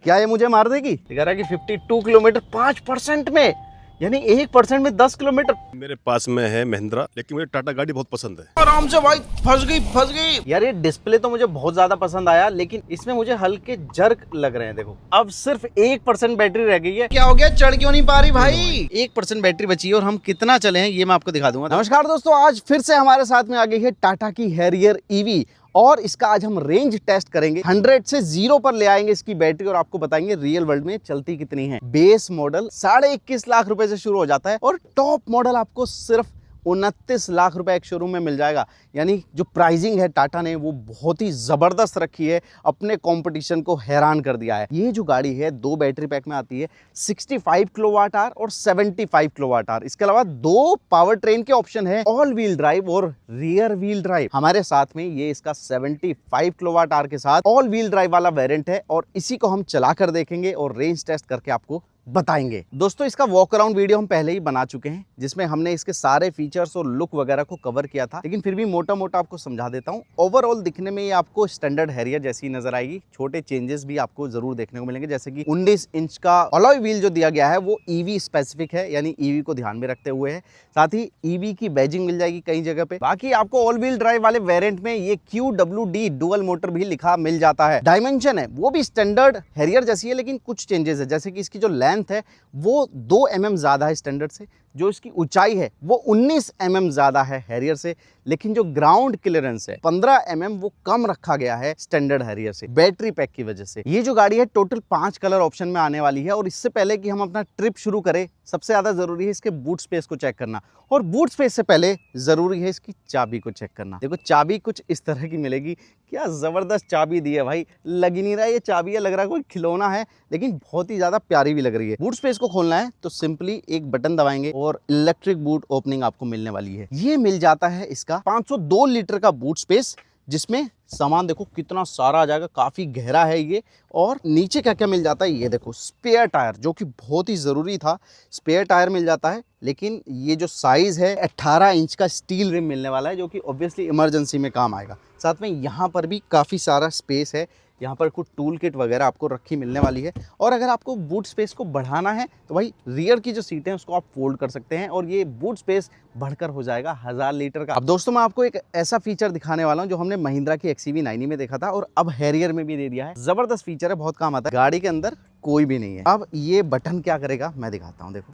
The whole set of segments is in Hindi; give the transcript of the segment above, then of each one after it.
क्या ये मुझे मार देगी? दिखा रहा है कि 52 किलोमीटर 5% में, यानी 1% में 10 किलोमीटर। मेरे पास में है महिंद्रा, लेकिन मुझे टाटा गाड़ी बहुत पसंद है। आराम से भाई, फंस गई। यार ये डिस्प्ले तो मुझे बहुत ज्यादा पसंद आया, लेकिन इसमें मुझे हल्के जर्क लग रहे हैं। देखो अब सिर्फ 1% बैटरी रह गई है। क्या हो गया, चढ़ क्यों नहीं पा रही भाई? 1% बैटरी बची है और हम कितना चले हैं ये मैं आपको दिखा दूंगा। नमस्कार दोस्तों, आज फिर से हमारे साथ में आ गई है टाटा की हैरियर ईवी और इसका आज हम रेंज टेस्ट करेंगे। 100 से 0 पर ले आएंगे इसकी बैटरी और आपको बताएंगे रियल वर्ल्ड में चलती कितनी है। बेस मॉडल 21.5 लाख रुपए से शुरू हो जाता है और टॉप मॉडल आपको सिर्फ 29 लाख रुपए एक शोरूम में मिल जाएगा। यानी जो प्राइसिंग है टाटा ने वो बहुत ही जबरदस्त रखी है, अपने कंपटीशन को हैरान कर दिया है। ये जो गाड़ी है 2 बैटरी पैक में आती है, 65 किलोवाट आवर और 75 किलोवाट आवर। इसके अलावा 2 पावर ट्रेन के ऑप्शन है, ऑल व्हील ड्राइव और रियर व्हील ड्राइव। हमारे साथ में ये इसका 75 किलोवाट आवर के साथ ऑल व्हील ड्राइव वाला वेरिएंट है और इसी को हम चलाकर देखेंगे और रेंज टेस्ट करके आपको बताएंगे। दोस्तों इसका वॉक अराउंड वीडियो हम पहले ही बना चुके हैं, जिसमें हमने इसके सारे फीचर्स और लुक वगैरह को कवर किया था, लेकिन फिर भी मोटा मोटा आपको समझा देता हूं। ओवरऑल दिखने में ये आपको स्टैंडर्ड हैरियर जैसी नजर आएगी। छोटे चेंजेस भी आपको जरूर देखने को मिलेंगे, जैसे कि 19 इंच का अलॉय व्हील जो दिया गया है वो ईवी स्पेसिफिक है, यानी ईवी को ध्यान में रखते हुए है। साथ ही ईवी की बैजिंग मिल जाएगी कई जगह पे। बाकी आपको ऑल व्हील ड्राइव वाले वेरिएंट में ये QWD डुअल मोटर भी लिखा मिल जाता है। डायमेंशन है वो भी स्टैंडर्ड हैरियर जैसी है, लेकिन कुछ चेंजेस है, जैसे कि इसकी जो लेंथ है वो 2 mm ज्यादा है स्टैंडर्ड से। जो इसकी ऊंचाई है वो 19 mm ज्यादा है हैरियर से, लेकिन जो ग्राउंड क्लियरेंस है 15 mm वो कम रखा गया है स्टैंडर्ड हैरियर से, बैटरी पैक की वजह से। ये जो गाड़ी है टोटल 5 कलर ऑप्शन में आने वाली है और इससे पहले कि हम अपना ट्रिप शुरू करें, सबसे ज्यादा जरूरी है इसके बूट स्पेस को चेक करना, और बूट स्पेस से पहले जरूरी है इसकी चाबी को चेक करना। देखो चाबी कुछ इस तरह की मिलेगी, क्या जबरदस्त चाबी दी है भाई। लग ही नहीं रहा ये चाबी है, लग रहा है कोई खिलौना है, लेकिन बहुत ही ज्यादा प्यारी भी लग रही है। बूट स्पेस को खोलना है तो सिंपली एक बटन दबाएंगे और इलेक्ट्रिक बूट ओपनिंग आपको मिलने वाली है। ये मिल जाता है इसका 502 लीटर का बूट स्पेस, जिसमें सामान देखो कितना सारा आ जाएगा, काफी गहरा है ये। और नीचे क्या क्या मिल जाता है ये देखो, स्पेयर टायर, जो कि बहुत ही जरूरी था, स्पेयर टायर मिल जाता है। लेकिन ये जो साइज है 18 इंच का स्टील रिम मिलने वाला है, जो कि ऑब्वियसली इमरजेंसी में काम आएगा। साथ में यहाँ पर भी काफी सारा स्पेस है, यहाँ पर कुछ टूल किट वगैरह आपको रखी मिलने वाली है। और अगर आपको बूट स्पेस को बढ़ाना है तो भाई रियर की जो सीटें हैं उसको आप फोल्ड कर सकते हैं और ये बूट स्पेस बढ़कर हो जाएगा 1000 लीटर का। अब दोस्तों मैं आपको एक ऐसा फीचर दिखाने वाला हूँ जो हमने महिंद्रा की XCV90 में देखा था और अब हैरियर में भी दे दिया है। जबरदस्त फीचर है, बहुत काम आता है। गाड़ी के अंदर कोई भी नहीं है। अब ये बटन क्या करेगा मैं दिखाता हूँ। देखो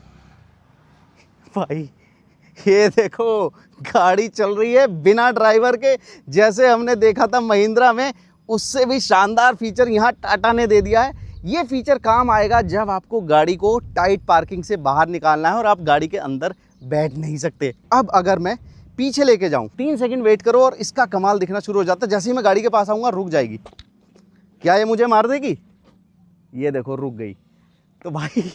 भाई ये देखो, गाड़ी चल रही है बिना ड्राइवर के, जैसे हमने देखा था महिंद्रा में, उससे भी शानदार फीचर यहाँ टाटा ने दे दिया है। ये फीचर काम आएगा जब आपको गाड़ी को टाइट पार्किंग से बाहर निकालना है और आप गाड़ी के अंदर बैठ नहीं सकते। अब अगर मैं पीछे लेके जाऊं, 3 सेकंड वेट करो और इसका कमाल दिखना शुरू हो जाता है। जैसे ही मैं गाड़ी के पास आऊंगा रुक जाएगी। क्या ये मुझे मार देगी? ये देखो रुक गई। तो भाई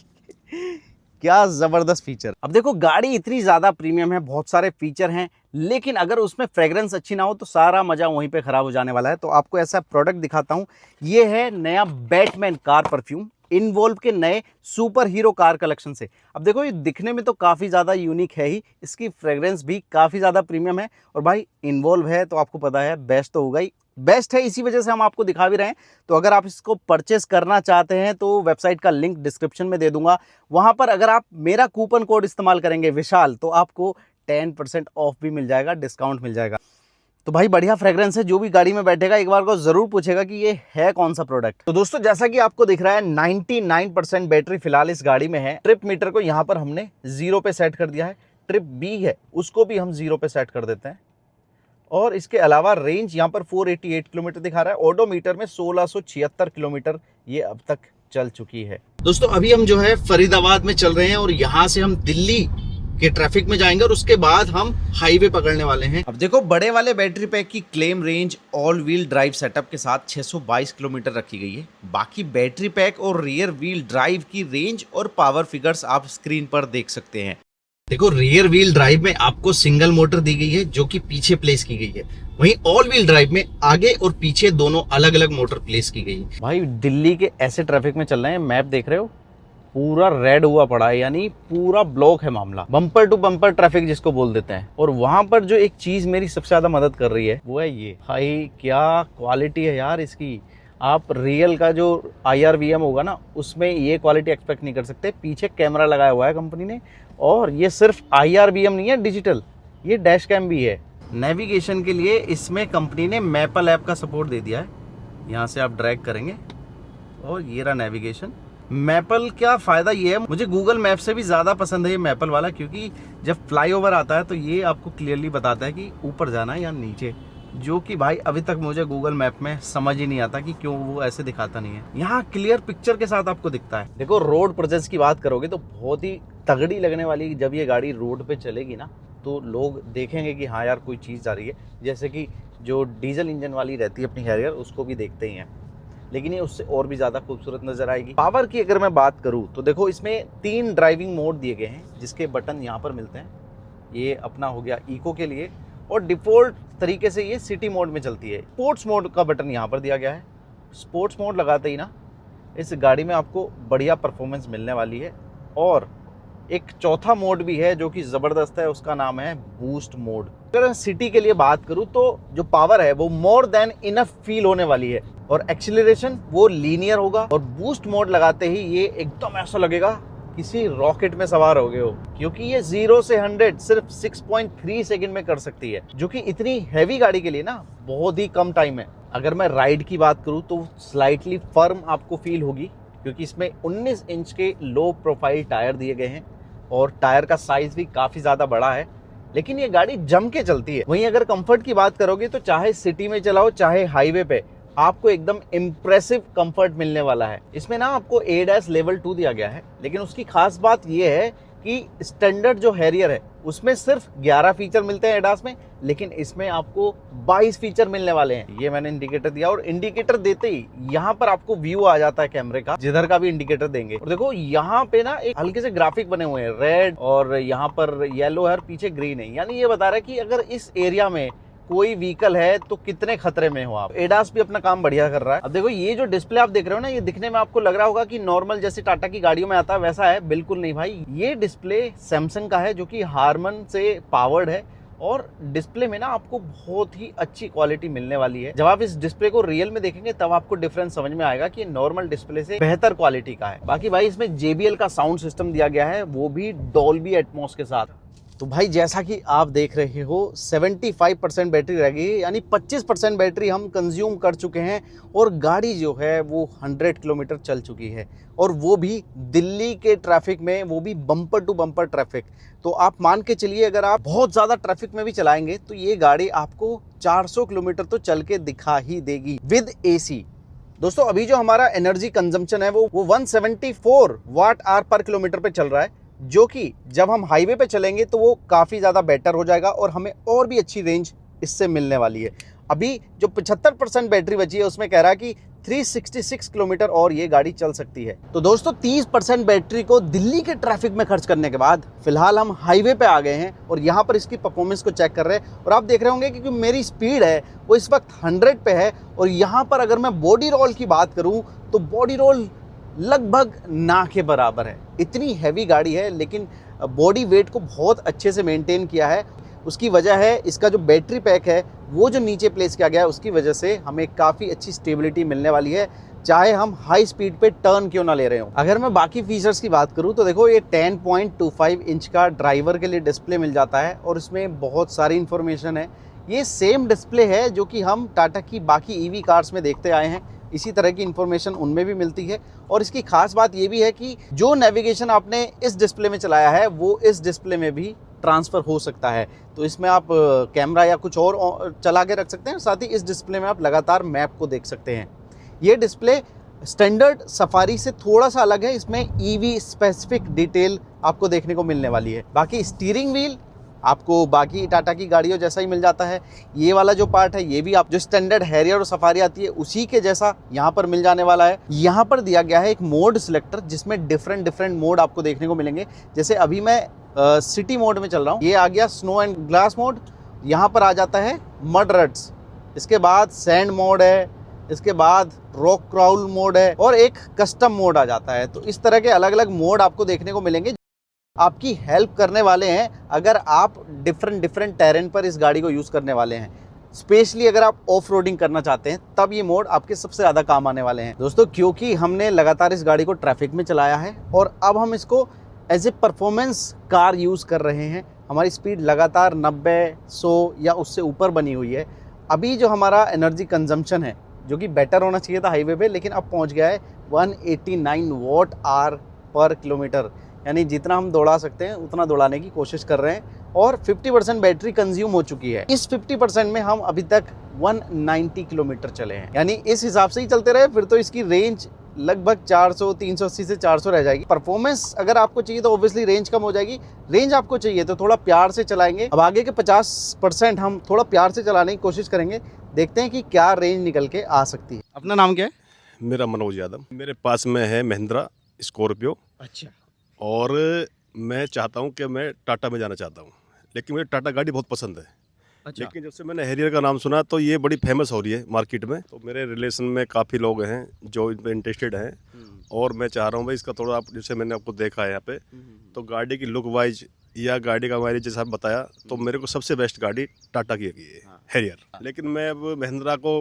क्या जबरदस्त फीचर। अब देखो गाड़ी इतनी ज्यादा प्रीमियम है, बहुत सारे फीचर हैं, लेकिन अगर उसमें फ्रेग्रेंस अच्छी ना हो तो सारा मजा वहीं पे खराब हो जाने वाला है। तो आपको ऐसा प्रोडक्ट दिखाता हूं। ये है नया बैटमैन कार परफ्यूम, इन्वॉल्व के नए सुपर हीरो कार कलेक्शन से। अब देखो ये दिखने में तो काफी ज्यादा यूनिक है ही, इसकी फ्रेग्रेंस भी काफी ज्यादा प्रीमियम है और भाई इन्वॉल्व है तो आपको पता है बेस्ट तो होगा ही, बेस्ट है, इसी वजह से हम आपको दिखा भी रहे हैं। तो अगर आप इसको परचेस करना चाहते हैं तो वेबसाइट का लिंक डिस्क्रिप्शन में दे दूंगा। वहां पर अगर आप मेरा कूपन कोड इस्तेमाल करेंगे विशाल, तो आपको 10% ऑफ भी मिल जाएगा, डिस्काउंट मिल जाएगा। तो भाई बढ़िया फ्रेग्रेंस है, जो भी गाड़ी में बैठेगा एक बार को जरूर पूछेगा कि ये है कौन सा प्रोडक्ट। तो दोस्तों जैसा कि आपको दिख रहा है 99% बैटरी फिलहाल इस गाड़ी में है। ट्रिप मीटर को यहाँ पर हमने 0 पे सेट कर दिया है। ट्रिप बी है उसको भी हम 0 पे सेट कर देते हैं। और इसके अलावा रेंज यहाँ पर 488 किलोमीटर दिखा रहा है। ओडोमीटर में 1676 किलोमीटर ये अब तक चल चुकी है। दोस्तों अभी हम जो है फरीदाबाद में चल रहे हैं और यहाँ से हम दिल्ली के ट्रैफिक में जाएंगे और उसके बाद हम हाईवे पकड़ने वाले हैं। अब देखो बड़े वाले बैटरी पैक की claim range all wheel drive setup के साथ 622 किलोमीटर रखी गई है। बाकी बैटरी पैक और रियर व्हील ड्राइव की रेंज और पावर फिगर्स आप स्क्रीन पर देख सकते हैं। देखो रियर व्हील ड्राइव में आपको सिंगल मोटर दी गई है जो कि पीछे प्लेस की गई है, वहीं ऑल व्हील ड्राइव में आगे और पीछे दोनों अलग अलग मोटर प्लेस की गई है। भाई दिल्ली के ऐसे ट्रैफिक में चल रहे हैं, मैप देख रहे हो पूरा रेड हुआ पड़ा है, यानी पूरा ब्लॉक है मामला, बम्पर टू बम्पर ट्रैफिक जिसको बोल देते हैं। और वहां पर जो एक चीज मेरी सबसे ज्यादा मदद कर रही है वो है ये, भाई क्या क्वालिटी है यार इसकी। आप रियल का जो IRVM होगा ना, उसमें ये क्वालिटी एक्सपेक्ट नहीं कर सकते। पीछे कैमरा लगाया हुआ है कंपनी ने, और ये सिर्फ IRVM नहीं है डिजिटल, ये डैश कैम भी है। नेविगेशन के लिए इसमें कंपनी ने मैपल ऐप का सपोर्ट दे दिया है। यहाँ से आप ड्रैग करेंगे और ये रहा नेविगेशन। मैपल का फ़ायदा ये है, मुझे गूगल मैप से भी ज़्यादा पसंद है ये मैपल वाला, क्योंकि जब फ्लाईओवर आता है तो ये आपको क्लियरली बताता है कि ऊपर जाना है या नीचे, जो कि भाई अभी तक मुझे गूगल मैप में समझ ही नहीं आता कि क्यों वो ऐसे दिखाता नहीं है। यहाँ क्लियर पिक्चर के साथ आपको दिखता है। देखो रोड प्रेजेंस की बात करोगे तो बहुत ही तगड़ी लगने वाली, जब ये गाड़ी रोड पे चलेगी ना तो लोग देखेंगे कि हाँ यार कोई चीज़ आ रही है। जैसे कि जो डीजल इंजन वाली रहती है अपनी हैरियर, उसको भी देखते ही हैं, लेकिन ये उससे और भी ज़्यादा खूबसूरत नज़र आएगी। पावर की अगर मैं बात करूँ तो देखो इसमें 3 ड्राइविंग मोड दिए गए हैं, जिसके बटन यहाँ पर मिलते हैं। ये अपना हो गया इको के लिए, और डिफ़ॉल्ट तरीके से ये सिटी मोड में चलती है। स्पोर्ट्स मोड का बटन यहाँ पर दिया गया है। स्पोर्ट्स मोड लगाते ही ना इस गाड़ी में आपको बढ़िया परफॉर्मेंस मिलने वाली है। और एक चौथा मोड भी है जो कि ज़बरदस्त है, उसका नाम है बूस्ट मोड। अगर सिटी के लिए बात करूँ तो जो पावर है वो मोर देन इनफ फील होने वाली है, और एक्सीलरेशन वो लीनियर होगा। और बूस्ट मोड लगाते ही ये एकदम ऐसा लगेगा किसी रॉकेट में सवार हो गए हो, क्योंकि ये 0 से 100 सिर्फ 6.3 सेकंड में कर सकती है, जो कि इतनी हैवी गाड़ी के लिए ना बहुत ही कम टाइम है। अगर मैं राइड की बात करूँ तो स्लाइटली फर्म आपको फील होगी, क्योंकि इसमें 19 इंच के लो प्रोफाइल टायर दिए गए हैं, और टायर का साइज भी काफ़ी ज़्यादा बड़ा है, लेकिन ये गाड़ी जम के चलती है। वहीं अगर कंफर्ट की बात करोगे तो चाहे सिटी में चलाओ चाहे हाईवे पे, आपको एकदम इम्प्रेसिव कंफर्ट मिलने वाला है। इसमें ना आपको ADAS लेवल 2 दिया गया है, लेकिन उसकी खास बात ये है कि स्टैंडर्ड जो हैरियर है उसमें सिर्फ 11 फीचर मिलते हैं ADAS में, लेकिन इसमें आपको 22 फीचर मिलने वाले हैं। ये मैंने इंडिकेटर दिया, और इंडिकेटर देते ही यहाँ पर आपको व्यू आ जाता है कैमरे का, जिधर का भी इंडिकेटर देंगे। और देखो यहाँ पे ना एक हल्के से ग्राफिक बने हुए हैं, रेड और यहाँ पर येलो है और पीछे ग्रीन है, यानी ये बता रहा है कि अगर इस एरिया में कोई व्हीकल है तो कितने खतरे में हो आप। ADAS भी अपना काम बढ़िया कर रहा है। अब देखो ये जो डिस्प्ले आप देख रहे हो ना, ये दिखने में आपको लग रहा होगा कि नॉर्मल जैसे टाटा की गाड़ियों में आता है वैसा है, बिल्कुल नहीं भाई। ये डिस्प्ले सैमसंग का है, जो कि हारमन से पावर्ड है, और डिस्प्ले में ना आपको बहुत ही अच्छी क्वालिटी मिलने वाली है। जब आप इस डिस्प्ले को रियल में देखेंगे तब आपको डिफरेंस समझ में आएगा कि नॉर्मल डिस्प्ले से बेहतर क्वालिटी का है। बाकी भाई इसमें JBL का साउंड सिस्टम दिया गया है, वो भी डॉल्बी एटमॉस के साथ। तो भाई जैसा कि आप देख रहे हो 75% बैटरी रह गई, यानी 25% बैटरी हम कंज्यूम कर चुके हैं, और गाड़ी जो है वो 100 किलोमीटर चल चुकी है, और वो भी दिल्ली के ट्रैफिक में, वो भी बम्पर टू बम्पर ट्रैफिक। तो आप मान के चलिए अगर आप बहुत ज़्यादा ट्रैफिक में भी चलाएंगे तो ये गाड़ी आपको 400 किलोमीटर तो चल के दिखा ही देगी विद AC। दोस्तों अभी जो हमारा एनर्जी कंजम्पशन है वो 174 वाट आवर पर किलोमीटर पे चल रहा है, जो कि जब हम हाईवे पे चलेंगे तो वो काफ़ी ज़्यादा बेटर हो जाएगा, और हमें और भी अच्छी रेंज इससे मिलने वाली है। अभी जो 75% बैटरी बची है उसमें कह रहा है कि 366 किलोमीटर और ये गाड़ी चल सकती है। तो दोस्तों 30% बैटरी को दिल्ली के ट्रैफिक में खर्च करने के बाद फिलहाल हम हाईवे पे आ गए हैं, और यहाँ पर इसकी परफॉर्मेंस को चेक कर रहे हैं। और आप देख रहे होंगे कि मेरी स्पीड है वो इस वक्त 100 पे है, और यहाँ पर अगर मैं बॉडी रोल की बात करूँ तो बॉडी रोल लगभग ना के बराबर है। इतनी हैवी गाड़ी है, लेकिन बॉडी वेट को बहुत अच्छे से मेंटेन किया है। उसकी वजह है इसका जो बैटरी पैक है वो जो नीचे प्लेस किया गया है, उसकी वजह से हमें काफ़ी अच्छी स्टेबिलिटी मिलने वाली है, चाहे हम हाई स्पीड पे टर्न क्यों ना ले रहे हो। अगर मैं बाकी फीचर्स की बात करूँ तो देखो ये 10.25 इंच का ड्राइवर के लिए डिस्प्ले मिल जाता है, और इसमें बहुत सारी इन्फॉर्मेशन है। ये सेम डिस्प्ले है जो कि हम टाटा की बाकी EV कार्स में देखते आए हैं, इसी तरह की इन्फॉर्मेशन उनमें भी मिलती है। और इसकी खास बात ये भी है कि जो नेविगेशन आपने इस डिस्प्ले में चलाया है वो इस डिस्प्ले में भी ट्रांसफ़र हो सकता है। तो इसमें आप कैमरा या कुछ और चला के रख सकते हैं, साथ ही इस डिस्प्ले में आप लगातार मैप को देख सकते हैं। ये डिस्प्ले स्टैंडर्ड सफारी से थोड़ा सा अलग है, इसमें EV स्पेसिफिक डिटेल आपको देखने को मिलने वाली है। बाकी स्टीयरिंग व्हील आपको बाकी टाटा की गाड़ियों जैसा ही मिल जाता है। ये वाला जो पार्ट है ये भी आप जो स्टैंडर्ड हैरियर और सफारी आती है उसी के जैसा यहाँ पर मिल जाने वाला है। यहाँ पर दिया गया है एक मोड सिलेक्टर, जिसमें डिफरेंट मोड आपको देखने को मिलेंगे। जैसे अभी मैं सिटी मोड में चल रहा हूँ, ये आ गया स्नो एंड ग्लास मोड, यहाँ पर आ जाता है मड रट्स, इसके बाद सैंड मोड है, इसके बाद रॉक क्राउल मोड है, और एक कस्टम मोड आ जाता है। तो इस तरह के अलग अलग मोड आपको देखने को मिलेंगे, आपकी हेल्प करने वाले हैं अगर आप डिफरेंट टेरेन पर इस गाड़ी को यूज़ करने वाले हैं। स्पेशली अगर आप ऑफ रोडिंग करना चाहते हैं तब ये मोड आपके सबसे ज़्यादा काम आने वाले हैं दोस्तों, क्योंकि हमने लगातार इस गाड़ी को ट्रैफिक में चलाया है और अब हम इसको as a performance car use कर रहे हैं। हमारी स्पीड लगातार 90, 100 या उससे ऊपर बनी हुई है। अभी जो हमारा एनर्जी कंजम्पशन है, जो कि बेटर होना चाहिए था हाईवे पे, लेकिन अब पहुंच गया है 189 वॉट आवर पर किलोमीटर, यानी जितना हम दौड़ा सकते हैं उतना दौड़ाने की कोशिश कर रहे हैं और 50% बैटरी कंज्यूम हो चुकी है। इस 50% में हम अभी तक 190 किलोमीटर चले हैं, यानी इस हिसाब से ही चलते रहे फिर तो इसकी रेंज लगभग 400, 380 से 400 रह जाएगी। परफॉर्मेंस अगर आपको चाहिए तो ऑब्वियसली रेंज कम हो जाएगी। रेंज आपको चाहिए तो थोड़ा प्यार से चलाएंगे। अब आगे के 50% हम थोड़ा प्यार से चलाने की कोशिश करेंगे, देखते हैं कि क्या रेंज निकल के आ सकती है। अपना नाम क्या है? मेरा मनोज यादव। मेरे पास में है महिंद्रा स्कॉर्पियो। अच्छा। और मैं चाहता हूं कि मैं टाटा में जाना चाहता हूं, लेकिन मुझे टाटा गाड़ी बहुत पसंद है। अच्छा। लेकिन जब से मैंने हैरियर का नाम सुना तो ये बड़ी फेमस हो रही है मार्केट में, तो मेरे रिलेशन में काफ़ी लोग हैं जो इन पर इंटरेस्टेड हैं और मैं चाह रहा हूँ भाई इसका थोड़ा आप, जैसे मैंने आपको देखा है यहाँ पे, तो गाड़ी की लुक वाइज या गाड़ी का माइलेज जैसा आप बताया, तो मेरे को सबसे बेस्ट गाड़ी टाटा की है हैरियर। लेकिन मैं अब महिंद्रा को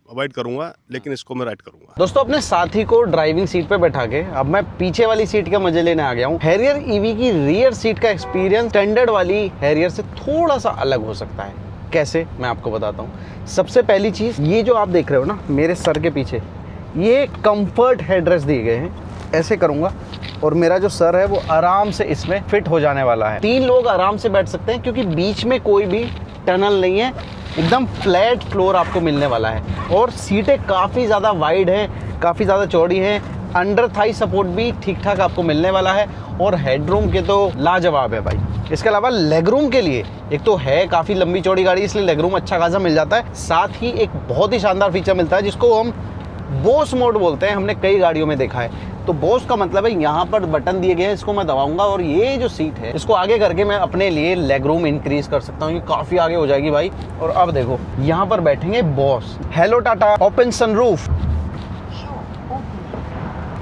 अवॉइड करूंगा, लेकिन इसको मैं राइड करूंगा। दोस्तों अपने साथी को ड्राइविंग सीट पे बैठा के अब मैं पीछे वाली सीट का मजे लेने आ गया हूँ। हैरियर ईवी की रियर सीट का एक्सपीरियंस स्टैंडर्ड वाली हैरियर से थोड़ा सा अलग हो सकता है। कैसे, मैं आपको बताता हूँ। सबसे पहली चीज, ये जो आप देख रहे हो ना मेरे सर के पीछे, ये कंफर्ट हेडरेस्ट दिए गए हैं। ऐसे करूंगा और मेरा जो सर है वो आराम से इसमें फिट हो जाने वाला है। 3 लोग आराम से बैठ सकते हैं क्योंकि बीच में कोई भी टनल नहीं है, एकदम फ्लैट फ्लोर आपको मिलने वाला है। और सीटें काफ़ी ज़्यादा वाइड हैं, काफ़ी ज़्यादा चौड़ी हैं। अंडर थाई सपोर्ट भी ठीक ठाक आपको मिलने वाला है और हेडरूम के तो लाजवाब है भाई। इसके अलावा लेगरूम के लिए, एक तो है काफ़ी लंबी चौड़ी गाड़ी इसलिए लेगरूम अच्छा खासा मिल जाता है, साथ ही एक बहुत ही शानदार फीचर मिलता है जिसको हम बोस मोड बोलते हैं। हमने कई गाड़ियों में देखा है। तो बोस का मतलब है यहाँ पर बटन दिए गए हैं, इसको मैं दबाऊंगा और ये जो सीट है इसको आगे करके मैं अपने लिए लेग रूम इंक्रीज कर सकता हूँ। ये काफी आगे हो जाएगी भाई। और अब देखो यहाँ पर बैठेंगे boss. Hello Tata, open sunroof.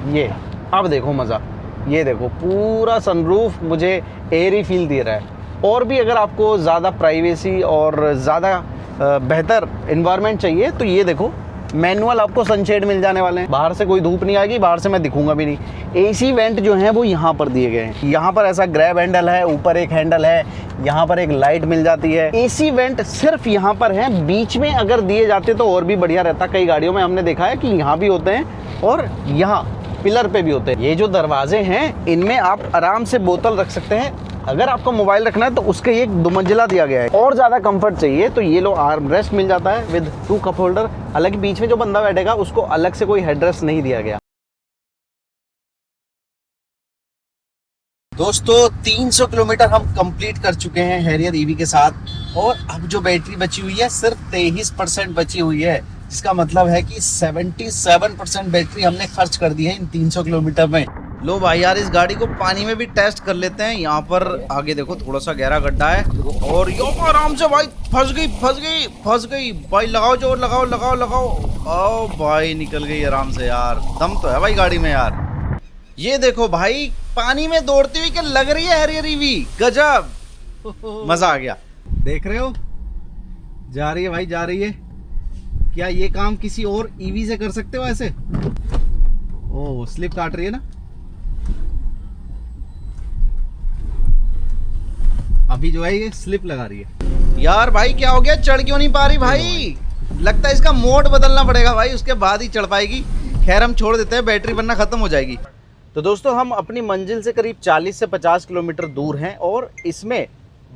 ये अब देखो मजा, ये देखो पूरा सनरूफ मुझे एयरी फील दे रहा है। और भी अगर आपको ज़्यादा प्राइवेसी और ज़्यादा बेहतर एनवायरनमेंट चाहिए तो ये देखो मैनुअल आपको सनशेड मिल जाने वाले हैं। बाहर से कोई धूप नहीं आएगी, बाहर से मैं दिखूंगा भी नहीं। एसी वेंट जो हैं वो यहाँ पर दिए गए हैं। यहाँ पर ऐसा ग्रैब हैंडल है, ऊपर एक हैंडल है, यहाँ पर एक लाइट मिल जाती है। एसी वेंट सिर्फ यहाँ पर है, बीच में अगर दिए जाते तो और भी बढ़िया रहता। कई गाड़ियों में हमने देखा है कि यहाँ भी होते हैं और यहाँ पिलर पे भी होते हैं। ये जो दरवाजे हैं इनमें आप आराम से बोतल रख सकते हैं। अगर आपको मोबाइल रखना है तो उसके एक 2 मंजिला दिया गया है। और ज़्यादा कंफर्ट चाहिए तो ये लो आर्म रेस्ट मिल जाता है विद 2 कप होल्डर। हालांकि बीच में जो बंदा बैठेगा उसको अलग से कोई हेडरेस्ट नहीं दिया गया। दोस्तों 300 किलोमीटर हम कंप्लीट कर चुके हैं हैरियर ईवी के साथ और अब जो बैटरी बची हुई है सिर्फ 23% बची हुई है, जिसका मतलब है कि 77% बैटरी हमने खर्च कर दी है इन 300 किलोमीटर में। लो भाई यार इस गाड़ी को पानी में भी टेस्ट कर लेते हैं। यहाँ पर आगे देखो थोड़ा सा गहरा गड्ढा है और यहाँ आराम से भाई फंस गई भाई। लगाओ जोर, लगाओ। ओ भाई निकल गई आराम से यार। दम तो है भाई गाड़ी में यार। ये देखो भाई पानी में दौड़ती हुई क्या लग रही है हैरियर ईवी, गजब मजा आ गया। देख रहे हो जा रही है भाई, जा रही है। क्या ये काम किसी और ईवी से कर सकते हो ऐसे? ओ स्लिप काट रही है ना। अभी जो है ये स्लिप लगा रही है। यार भाई क्या हो गया, चढ़ क्यों नहीं पा रही भाई? लगता है इसका मोड बदलना पड़ेगा भाई, उसके बाद ही चढ़ पाएगी। खैर हम छोड़ देते हैं, बैटरी बनना खत्म हो जाएगी। तो दोस्तों हम अपनी मंजिल से करीब 40 से 50 किलोमीटर दूर हैं और इसमें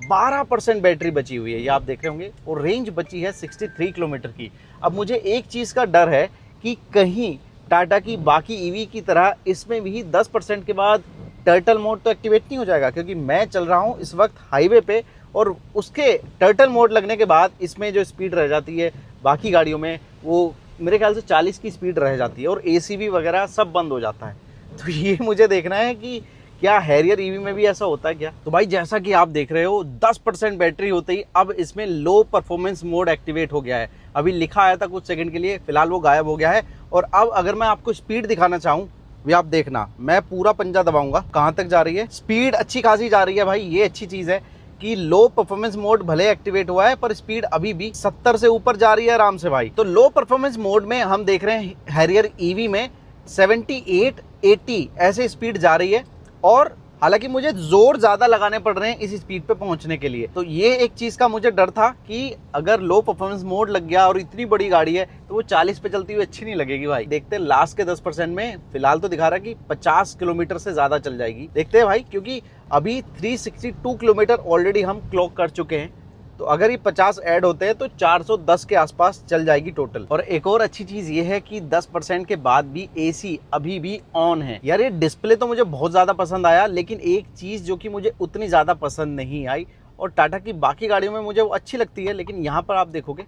12% बैटरी बची हुई है, ये आप देख रहे होंगे। और रेंज बची है 63 किलोमीटर की। अब मुझे एक चीज़ का डर है कि कहीं टाटा की बाकी ईवी की तरह इसमें भी 10% के बाद टर्टल मोड तो एक्टिवेट नहीं हो जाएगा, क्योंकि मैं चल रहा हूँ इस वक्त हाईवे पे और उसके टर्टल मोड लगने के बाद इसमें जो स्पीड रह जाती है बाकी गाड़ियों में वो मेरे ख्याल से 40 की स्पीड रह जाती है और एसीबी वगैरह सब बंद हो जाता है। तो ये मुझे देखना है कि क्या हैरियर ईवी में भी ऐसा होता है क्या। तो भाई जैसा कि आप देख रहे हो 10% बैटरी होते ही अब इसमें लो परफॉर्मेंस मोड एक्टिवेट हो गया है। अभी लिखा आया था कुछ सेकंड के लिए, फिलहाल वो गायब हो गया है। और अब अगर मैं आपको स्पीड दिखाना चाहूँ, वे आप देखना, मैं पूरा पंजा दबाऊंगा। कहाँ तक जा रही है स्पीड? अच्छी खासी जा रही है भाई। ये अच्छी चीज़ है कि लो परफॉर्मेंस मोड भले एक्टिवेट हुआ है पर स्पीड अभी भी 70 से ऊपर जा रही है आराम से भाई। तो लो परफॉर्मेंस मोड में हम देख रहे हैं हैरियर ईवी में 78, 80 ऐसे स्पीड जा रही है, और हालांकि मुझे जोर ज्यादा लगाने पड़ रहे हैं इस स्पीड पे पहुंचने के लिए। तो ये एक चीज का मुझे डर था कि अगर लो परफॉर्मेंस मोड लग गया और इतनी बड़ी गाड़ी है तो वो 40 पे चलती हुई अच्छी नहीं लगेगी भाई। देखते हैं लास्ट के 10% में, फिलहाल तो दिखा रहा है कि 50 किलोमीटर से ज्यादा चल जाएगी। देखते हैं भाई, क्योंकि अभी 362 किलोमीटर ऑलरेडी हम क्लॉक कर चुके हैं, तो अगर ये 50 ऐड होते हैं तो 410 के आसपास चल जाएगी टोटल। और एक और अच्छी चीज ये है कि 10% के बाद भी एसी अभी भी ऑन है। यार ये डिस्प्ले तो मुझे बहुत ज्यादा पसंद आया, लेकिन एक चीज जो कि मुझे उतनी ज्यादा पसंद नहीं आई, और टाटा की बाकी गाड़ियों में मुझे वो अच्छी लगती है, लेकिन यहाँ पर आप देखोगे,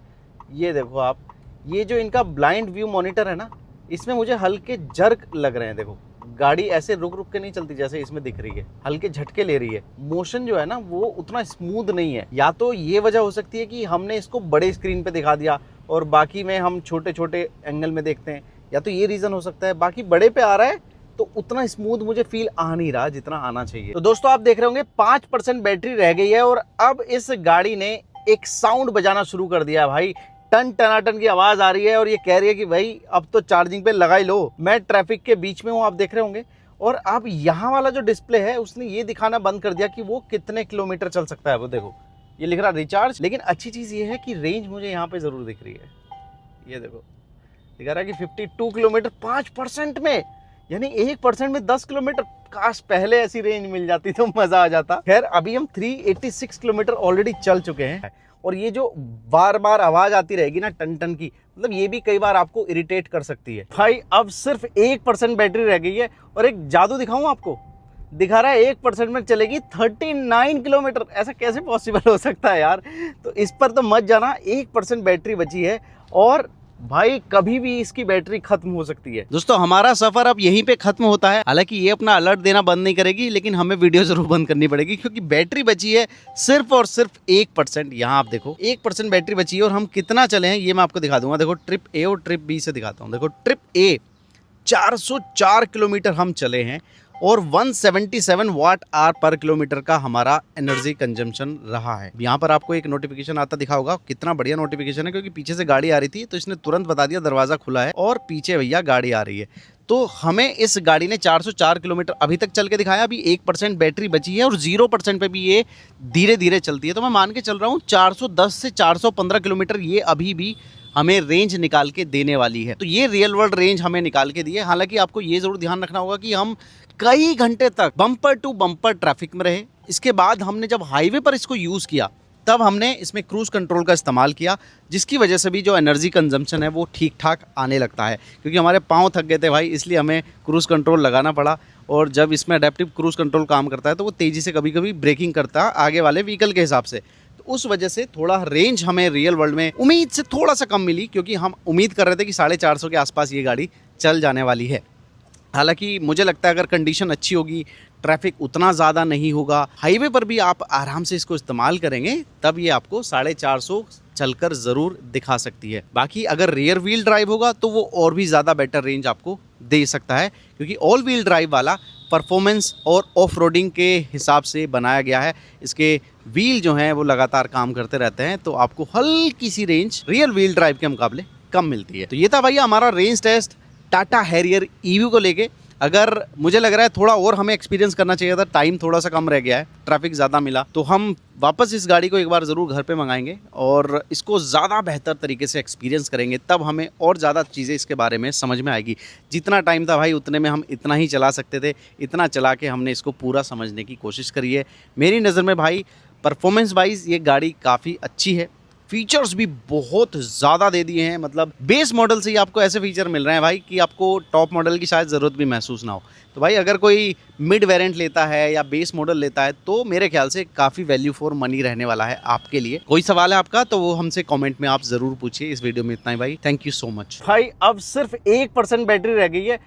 ये देखो आप, ये जो इनका ब्लाइंड व्यू मॉनिटर है ना, इसमें मुझे हल्के जर्क लग रहे हैं। देखो गाड़ी ऐसे रुक रुक के नहीं चलती जैसे इसमें दिख रही है, हल्के झटके ले रही है। मोशन जो है ना वो उतना स्मूथ नहीं है। या तो ये वजह हो सकती है कि हमने इसको बड़े स्क्रीन पे दिखा दिया और बाकी में हम छोटे छोटे एंगल में देखते हैं, या तो ये रीजन हो सकता है। बाकी बड़े पे आ रहा है तो उतना स्मूथ मुझे फील आ नहीं रहा जितना आना चाहिए। तो दोस्तों आप देख रहे होंगे 5% बैटरी रह गई है, और अब इस गाड़ी ने एक साउंड बजाना शुरू कर दिया है भाई। टन टनाटन की आवाज आ रही है और ये कह रही है कि भाई अब तो चार्जिंग पे लगा ही लो। मैं ट्रैफिक के बीच में हूँ, आप देख रहे होंगे, और अब यहाँ वाला जो डिस्प्ले है उसने ये दिखाना बंद कर दिया कि वो कितने किलोमीटर चल सकता है। वो देखो ये लिख रहा रिचार्ज, लेकिन अच्छी चीज ये है कि रेंज मुझे यहाँ पे जरूर दिख रही है। ये देखो दिखा रहा है कि 52 किलोमीटर 5% में, यानी 1% में 10 किलोमीटर। काश पहले ऐसी रेंज मिल जाती तो मजा आ जाता। खैर अभी हम 386 किलोमीटर ऑलरेडी चल चुके हैं, और ये जो बार बार आवाज आती रहेगी ना टन टन की, मतलब ये भी कई बार आपको इरिटेट कर सकती है भाई। अब सिर्फ 1% बैटरी रह गई है, और एक जादू दिखाऊं आपको, दिखा रहा है 1% में चलेगी 39 किलोमीटर। ऐसा कैसे पॉसिबल हो सकता है यार। तो इस पर तो मत जाना, 1% बैटरी बची है, और भाई कभी भी इसकी बैटरी खत्म हो सकती है। दोस्तों हमारा सफर अब यहीं पे खत्म होता है। हालांकि ये अपना अलर्ट देना बंद नहीं करेगी, लेकिन हमें वीडियो जरूर बंद करनी पड़ेगी, क्योंकि बैटरी बची है सिर्फ और सिर्फ 1%। यहाँ आप देखो 1% बैटरी बची है, और हम कितना चले हैं ये मैं आपको दिखा दूंगा। देखो ट्रिप ए और ट्रिप बी से दिखाता हूँ। देखो ट्रिप ए 404 किलोमीटर हम चले हैं, और 177 वाट आवर पर किलोमीटर का हमारा एनर्जी कंजम्पशन रहा है। यहाँ पर आपको एक नोटिफिकेशन आता दिखा होगा, कितना बढ़िया नोटिफिकेशन है, क्योंकि पीछे से गाड़ी आ रही थी तो इसने तुरंत बता दिया दरवाजा खुला है और पीछे भैया गाड़ी आ रही है। तो हमें इस गाड़ी ने 404 किलोमीटर अभी तक चल के दिखाया। अभी 1% बैटरी बची है, और 0% पे भी ये धीरे धीरे चलती है। तो मैं मान के चल रहा हूँ 410 से 415 किलोमीटर ये अभी भी हमें रेंज निकाल के देने वाली है। तो ये रियल वर्ल्ड रेंज हमें निकाल के दी है। हालांकि आपको ये जरूर ध्यान रखना होगा कि हम कई घंटे तक बम्पर टू बम्पर ट्रैफिक में रहे। इसके बाद हमने जब हाईवे पर इसको यूज़ किया तब हमने इसमें क्रूज़ कंट्रोल का इस्तेमाल किया, जिसकी वजह से भी जो एनर्जी कंजम्पशन है वो ठीक ठाक आने लगता है। क्योंकि हमारे पाँव थक गए थे भाई, इसलिए हमें क्रूज़ कंट्रोल लगाना पड़ा। और जब इसमें अडेप्टिव क्रूज़ कंट्रोल काम करता है तो वो तेज़ी से कभी कभी ब्रेकिंग करता है आगे वाले व्हीकल के हिसाब से। उस वजह से थोड़ा रेंज हमें रियल वर्ल्ड में उम्मीद से थोड़ा सा कम मिली, क्योंकि हम उम्मीद कर रहे थे कि 450 के आसपास ये गाड़ी चल जाने वाली है। हालांकि मुझे लगता है अगर कंडीशन अच्छी होगी, ट्रैफिक उतना ज़्यादा नहीं होगा, हाईवे पर भी आप आराम से इसको इस्तेमाल करेंगे, तब ये आपको 450 चलकर ज़रूर दिखा सकती है। बाकी अगर रियर व्हील ड्राइव होगा तो वो और भी ज़्यादा बेटर रेंज आपको दे सकता है, क्योंकि ऑल व्हील ड्राइव वाला परफॉर्मेंस और ऑफ रोडिंग के हिसाब से बनाया गया है। इसके व्हील जो हैं वो लगातार काम करते रहते हैं, तो आपको हल्की सी रेंज रियल व्हील ड्राइव के मुकाबले कम मिलती है। तो ये था भैया हमारा range test Tata Harrier EV को लेके। अगर मुझे लग रहा है थोड़ा और हमें एक्सपीरियंस करना चाहिए था, टाइम थोड़ा सा कम रह गया है, ट्रैफिक ज़्यादा मिला, तो हम वापस इस गाड़ी को एक बार ज़रूर घर पे मंगाएंगे और इसको ज़्यादा बेहतर तरीके से एक्सपीरियंस करेंगे। तब हमें और ज़्यादा चीज़ें इसके बारे में समझ में आएगी। जितना टाइम था भाई उतने में हम इतना ही चला सकते थे, इतना चला के हमने इसको पूरा समझने की कोशिश करी है। मेरी नज़र में भाई परफॉर्मेंस वाइज ये गाड़ी काफ़ी अच्छी है, फीचर्स भी बहुत ज़्यादा दे दिए हैं। मतलब बेस मॉडल से ही आपको ऐसे फीचर मिल रहे हैं भाई कि आपको टॉप मॉडल की शायद ज़रूरत भी महसूस ना हो। तो भाई अगर कोई मिड वेरिएंट लेता है या बेस मॉडल लेता है तो मेरे ख्याल से काफ़ी वैल्यू फॉर मनी रहने वाला है आपके लिए। कोई सवाल है आपका तो वो हमसे कमेंट में आप ज़रूर पूछिए। इस वीडियो में इतना ही भाई, थैंक यू सो मच। भाई अब सिर्फ 1% बैटरी रह गई है